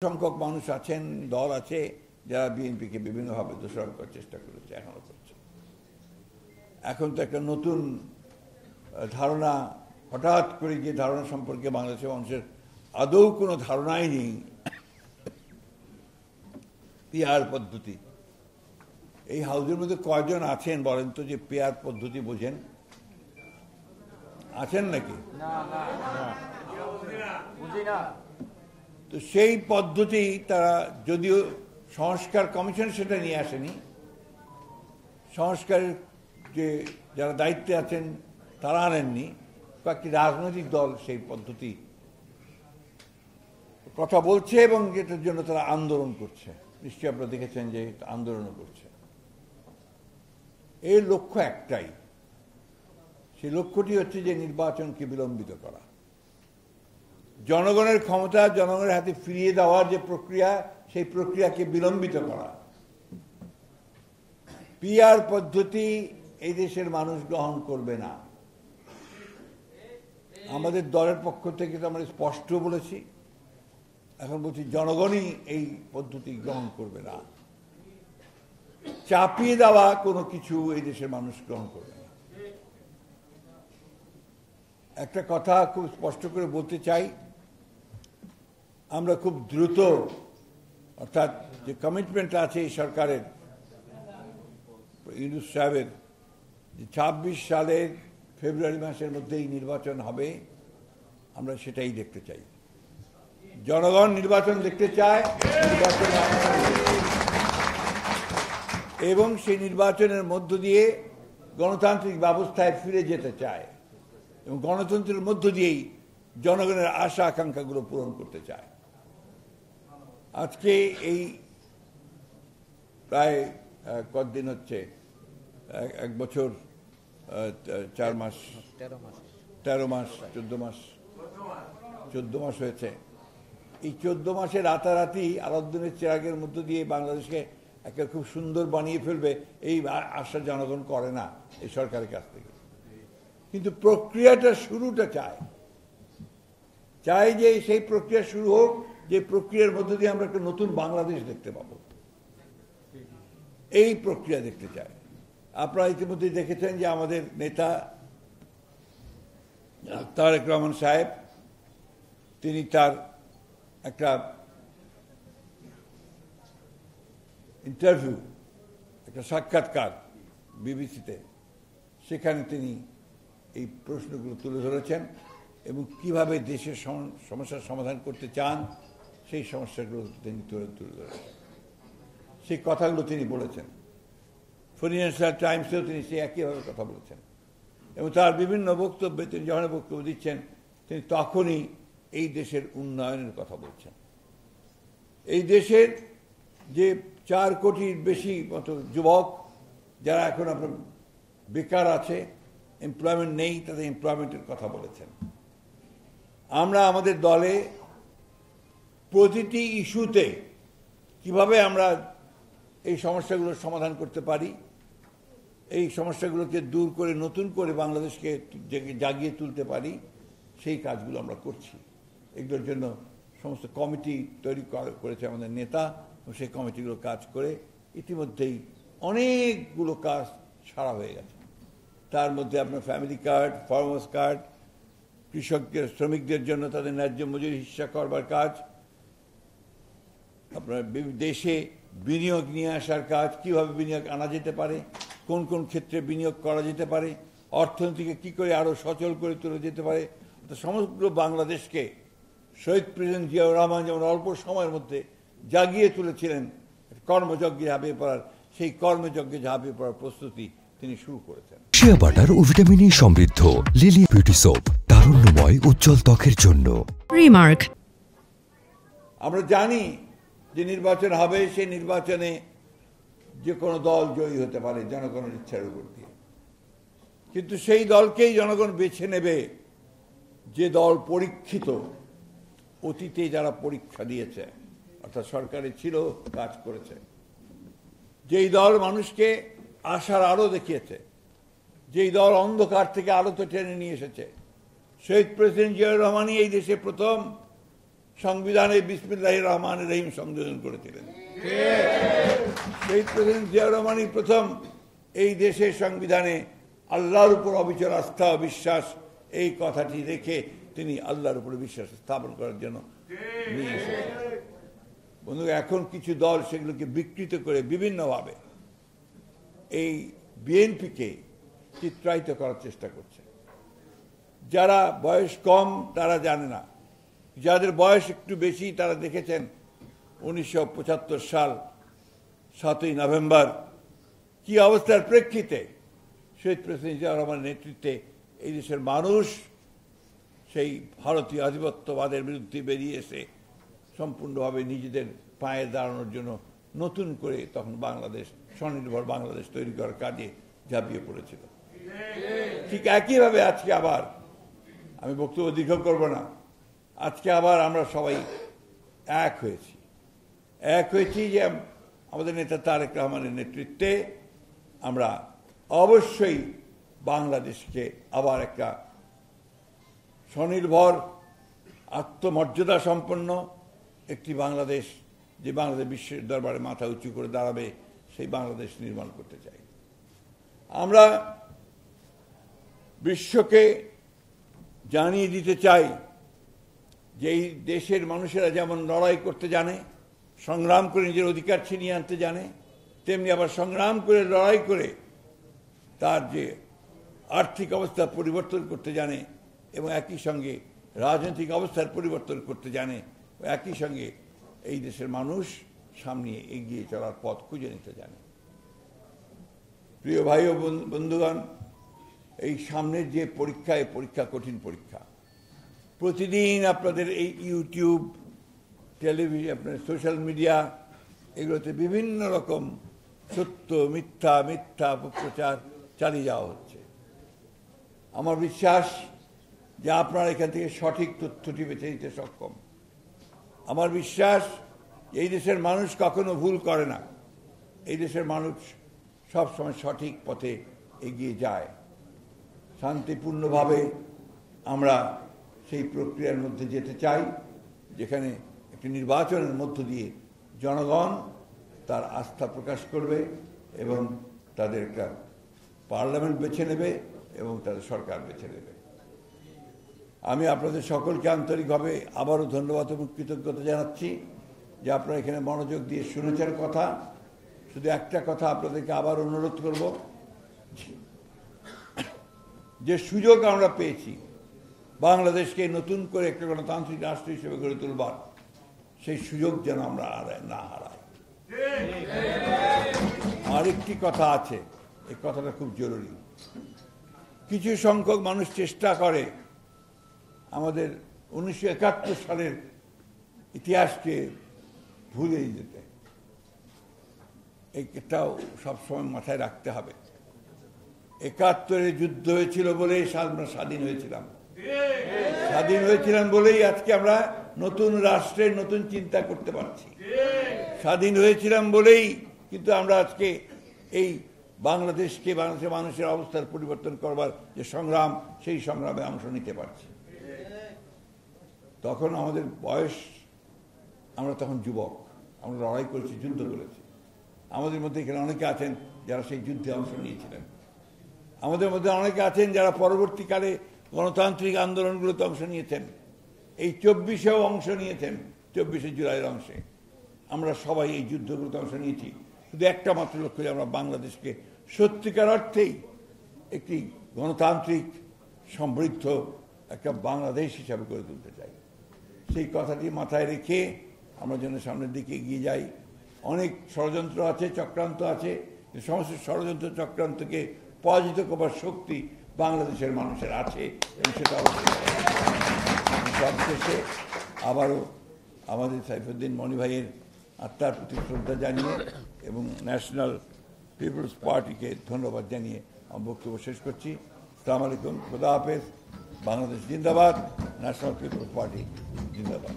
সংখ্যক মানুষ আছেন, দল আছে যারা বিএনপিকে বিভিন্নভাবে দোষারোপ করার চেষ্টা করেছে, এখনো করছে। এখন তো একটা নতুন ধারণা, হঠাৎ করে যে ধারণা সম্পর্কে বাংলাদেশের মানুষের আদৌ কোনো ধারণাই নেই, পিআর পদ্ধতি। এই হাউজের মধ্যে কয়জন আছেন বলেন তো যে পিআর পদ্ধতি বোঝেন? আছেন নাকি? তো সেই পদ্ধতি তারা, যদিও সংস্কার কমিশন সেটা নিয়ে আসেনি, সংস্কারের যে যারা দায়িত্বে আছেন তারা আনেননি, কয়েকটি রাজনৈতিক দল সেই পদ্ধতি কথা বলছে এবং এটার জন্য তারা আন্দোলন করছে। নিশ্চয়ই আপনারা দেখেছেন যে আন্দোলনও করছে। এর লক্ষ্য একটাই, সেই লক্ষ্যটি হচ্ছে যে নির্বাচনকে বিলম্বিত করা, জনগণের ক্ষমতা জনগণের হাতে ফিরিয়ে দেওয়ার যে প্রক্রিয়া, সেই প্রক্রিয়াকে বিলম্বিত করা। পিআর পদ্ধতি এই দেশের মানুষ গ্রহণ করবে না। আমাদের দলের পক্ষ থেকে তো আমরা স্পষ্ট বলেছি, এখন বলছি জনগণই এই পদ্ধতি গ্রহণ করবে না। চাপিয়ে দেওয়া কোনো কিছু এই দেশের মানুষ গ্রহণ করবে না। একটা কথা খুব স্পষ্ট করে বলতে চাই, আমরা খুব দ্রুত, অর্থাৎ যে কমিটমেন্ট আছে এই সরকারের, ইউনূস সাহেবের, যে 26 সালের ফেব্রুয়ারি মাসের মধ্যেই নির্বাচন হবে, আমরা সেটাই দেখতে চাই। জনগণ নির্বাচন দেখতে চায়, নির্বাচন এবং সেই নির্বাচনের মধ্য দিয়ে গণতান্ত্রিক ব্যবস্থায় ফিরে যেতে চায় এবং গণতন্ত্রের মধ্য দিয়েই জনগণের আশা আকাঙ্ক্ষাগুলো পূরণ করতে চায়। আজকে এই প্রায় কতদিন হচ্ছে, 1 বছর 4 মাস, 13 মাস, 14 মাস হয়েছে। এই 14 মাসে রাতারাতি আলাউদ্দিনের চেরাগের মধ্য দিয়ে বাংলাদেশকে একটা খুব সুন্দর বানিয়ে ফেলবে, এই আশা জনগণ করে না এই সরকারের কাছ থেকে। কিন্তু প্রক্রিয়াটা শুরুটা চাই যে সেই প্রক্রিয়া শুরু হোক, যে প্রক্রিয়ার মধ্য দিয়ে আমরা একটা নতুন বাংলাদেশ দেখতে পাবো, এই প্রক্রিয়া দেখতে চাই। আপনারা ইতিমধ্যে দেখেছেন যে আমাদের নেতা তারেক রহমান সাহেব, তিনি তার একটা ইন্টারভিউ, একটা সাক্ষাৎকার বিবিসিতে, সেখানে তিনি এই প্রশ্নগুলো তুলে ধরেছেন এবং কিভাবে দেশের সমস্যার সমাধান করতে চান সেই সমস্যাগুলো তিনি তুলে ধরেছেন। সেই কথাগুলো তিনি বলেছেন। ফাইন্যান্সিয়াল টাইমসেও তিনি সেই একইভাবে কথা বলেছেন এবং তার বিভিন্ন বক্তব্যে তিনি যখন বক্তব্য দিচ্ছেন, তিনি তখনই এই দেশের উন্নয়নের কথা বলছেন। এই দেশের যে 4 কোটির বেশি মতো যুবক যারা এখন আপনার বেকার আছে, এমপ্লয়মেন্ট নেই, তাদের এমপ্লয়মেন্টের কথা বলেছেন। আমরা আমাদের দলে প্রতিটি ইস্যুতে কিভাবে আমরা এই সমস্যাগুলোর সমাধান করতে পারি, এই সমস্যাগুলোকে দূর করে নতুন করে বাংলাদেশকে জাগিয়ে তুলতে পারি, সেই কাজগুলো আমরা করছি। এগুলোর জন্য সমস্ত কমিটি তৈরি করেছে আমাদের নেতা, এবং সেই কমিটিগুলো কাজ করে ইতিমধ্যেই অনেকগুলো কাজ সারা হয়ে গেছে। তার মধ্যে আপনার ফ্যামিলি কার্ড, ফার্মার্স কার্ড, কৃষকদের, শ্রমিকদের জন্য তাদের ন্যায্য মজুরি হিসাব করবার কাজ, আপনার দেশে বিনিয়োগ নিয়ে আসার কাজ, কিভাবে বিনিয়োগ আনা যেতে পারে, কোন কোন ক্ষেত্রে বিনিয়োগ করা যেতে পারে, অর্থনীতিকে কি করে আরো সচল করে তোলা যেতে পারে। সমগ্র বাংলাদেশকে শহীদ প্রেসিডেন্ট জিয়াউর রহমান যেমন অল্প সময়ের মধ্যে জাগিয়ে তুলেছিলেন কর্মযজ্ঞে ঝাঁপিয়ে পড়ার, সেই কর্মযজ্ঞে ঝাঁপিয়ে পড়ার প্রস্তুতি তিনি শুরু করেছেন। শিয়া বাটার ও ভিটামিন ই সমৃদ্ধ লিলি বিউটি সোপ, তারুণ্যময় উজ্জ্বল ত্বকের জন্য। রিমার্ক। আমরা জানি যে নির্বাচন হবে, সেই নির্বাচনে যে কোনো দল জয়ী হতে পারে জনগণের ইচ্ছার উপর দিয়ে, কিন্তু সেই দলকেই জনগণ বেছে নেবে যে দল পরীক্ষিত, অতীতে যারা পরীক্ষা দিয়েছে, অর্থাৎ সরকারে ছিল, কাজ করেছে, যেই দল মানুষকে আশার আলো দেখিয়েছে, যেই দল অন্ধকার থেকে আলোতে টেনে নিয়ে এসেছে। শহীদ প্রেসিডেন্ট জিয়াউর রহমানই এই দেশে প্রথম সংবিধানে বিসমিল্লাহির রহমানির রহিম সংযোজন করেছিলেন। শহীদ প্রেসিডেন্ট জিয়াউর রহমানই প্রথম এই দেশের সংবিধানে আল্লাহর উপর অবিচল আস্থা ও বিশ্বাস এই কথাটি রেখে তিনি আল্লাহর উপর বিশ্বাস স্থাপন করার জন্য নিয়ে এসেছেন। বন্ধুরা, এখন কিছু দল সেগুলোকে বিকৃত করে বিভিন্নভাবে এই বিএনপিকে চিত্রায়িত করার চেষ্টা করছে। যারা বয়স কম তারা জানে না, যাদের বয়স একটু বেশি তারা দেখেছেন 1975 সাল 7ই নভেম্বর কি অবস্থার প্রেক্ষিতে শহীদ প্রেসিডেন্ট জিয়াউর রহমানের নেতৃত্বে এই দেশের মানুষ সেই ভারতীয় আধিপত্যবাদের বিরুদ্ধে বেরিয়ে এসে সম্পূর্ণভাবে নিজেদের পায়ে দাঁড়ানোর জন্য নতুন করে তখন বাংলাদেশ, স্বনির্ভর বাংলাদেশ তৈরি করার কাজে ঝাঁপিয়ে পড়েছিল। ঠিক একইভাবে আজকে আবার, আমি বক্তব্য দীর্ঘ করব না, আজকে আবার আমরা সবাই এক হয়েছি যে আমাদের নেতা তারেক রহমানের নেতৃত্বে আমরা অবশ্যই বাংলাদেশকে আবার একটা স্বনির্ভর, আত্মমর্যাদা সম্পন্ন একটি বাংলাদেশ, যে বাংলাদেশ বিশ্বের দরবারে মাথা উঁচু করে দাঁড়াবে, সেই বাংলাদেশ নির্মাণ করতে চাই। আমরা বিশ্বকে জানিয়ে দিতে চাই যে এই দেশের মানুষেরা যেমন লড়াই করতে জানে, সংগ্রাম করে নিজের অধিকার ছিনিয়ে আনতে জানে, তেমনি আবার সংগ্রাম করে লড়াই করে তার যে আর্থিক অবস্থা পরিবর্তন করতে জানে এবং একই সঙ্গে রাজনৈতিক অবস্থার পরিবর্তন করতে জানে, একই সঙ্গে এই দেশের মানুষ সামনে এগিয়ে চলার পথ খুঁজে নিতে জানে। প্রিয় ভাই ও বন্ধুগণ, এই সামনের যে পরীক্ষা, এই পরীক্ষা কঠিন পরীক্ষা। প্রতিদিন আপনাদের এই ইউটিউব, টেলিভিশন, আপনার সোশ্যাল মিডিয়া, এগুলোতে বিভিন্ন রকম সত্য মিথ্যা অপপ্রচার চালিয়ে যাওয়া হচ্ছে। আমার বিশ্বাস যে আপনারা এখান থেকে সঠিক তথ্যটি বেছে নিতে সক্ষম। আমার বিশ্বাস এই দেশের মানুষ কখনো ভুল করে না, এই দেশের মানুষ সবসময় সঠিক পথে এগিয়ে যায়। শান্তিপূর্ণভাবে আমরা সেই প্রক্রিয়ার মধ্যে যেতে চাই, যেখানে একটি নির্বাচনের মধ্য দিয়ে জনগণ তার আস্থা প্রকাশ করবে এবং তাদের একটা পার্লামেন্ট বেছে নেবে এবং তাদের সরকার বেছে নেবে। আমি আপনাদের সকলকে আন্তরিকভাবে আবারও ধন্যবাদ এবং কৃতজ্ঞতা জানাচ্ছি যে আপনারা এখানে মনোযোগ দিয়ে শুনেছেন কথা। শুধু একটা কথা আপনাদেরকে আবার অনুরোধ করব, যে সুযোগ আমরা পেয়েছি বাংলাদেশকে নতুন করে একটা গণতান্ত্রিক রাষ্ট্র হিসেবে গড়ে তুলবার, সেই সুযোগ যেন আমরা না হারাই। আরেকটি কথা আছে, এই কথাটা খুব জরুরি। কিছু সংখ্যক মানুষ চেষ্টা করে আমাদের 1971 সালের ইতিহাসকে ভুলে যেতে। এটাও সবসময় মাথায় রাখতে হবে। 71-এ যুদ্ধ হয়েছিল বলেই আমরা স্বাধীন হয়েছিলাম। স্বাধীন হয়েছিলাম বলেই আজকে আমরা নতুন রাষ্ট্রের নতুন চিন্তা করতে পারছি। স্বাধীন হয়েছিলাম বলেই কিন্তু আমরা আজকে এই বাংলাদেশকে, বাংলাদেশের মানুষের অবস্থার পরিবর্তন করবার যে সংগ্রাম, সেই সংগ্রামে অংশ নিতে পারছি। তখন আমাদের বয়স, আমরা তখন যুবক, আমরা লড়াই করেছি, যুদ্ধ করেছি। আমাদের মধ্যে এখানে অনেকে আছেন যারা সেই যুদ্ধে অংশ নিয়েছিলেন। আমাদের মধ্যে অনেকে আছেন যারা পরবর্তীকালে গণতান্ত্রিক আন্দোলনগুলোতে অংশ নিয়েছেন। এই 24-এও অংশ নিয়েছেন, 24শে জুলাইয়ের অংশে। আমরা সবাই এই যুদ্ধগুলোতে অংশ নিয়েছি। শুধু একটা মাত্র লক্ষ্য, যে আমরা বাংলাদেশকে সত্যিকার অর্থেই একটি গণতান্ত্রিক সমৃদ্ধ একটা বাংলাদেশ হিসাবে গড়ে তুলতে চাই। সেই কথাটি মাথায় রেখে আমরা যেন সামনের দিকে এগিয়ে যাই। অনেক ষড়যন্ত্র আছে, চক্রান্ত আছে, সমস্ত ষড়যন্ত্র চক্রান্তকে পরাজিত করবার শক্তি বাংলাদেশের মানুষের আছে এবং সেটা অবশ্যই। সবশেষে আবারও আমাদের সাইফুদ্দিন মনি ভাইয়ের আত্মার প্রতি শ্রদ্ধা জানিয়ে এবং ন্যাশনাল পিপলস পার্টিকে ধন্যবাদ জানিয়ে আমার বক্তব্য শেষ করছি। আসসালামু আলাইকুম, খুদা হাফেজ। বাংলাদেশ জিন্দাবাদ, ন্যাশনাল পিপলস পার্টি জিন্দাবাদ।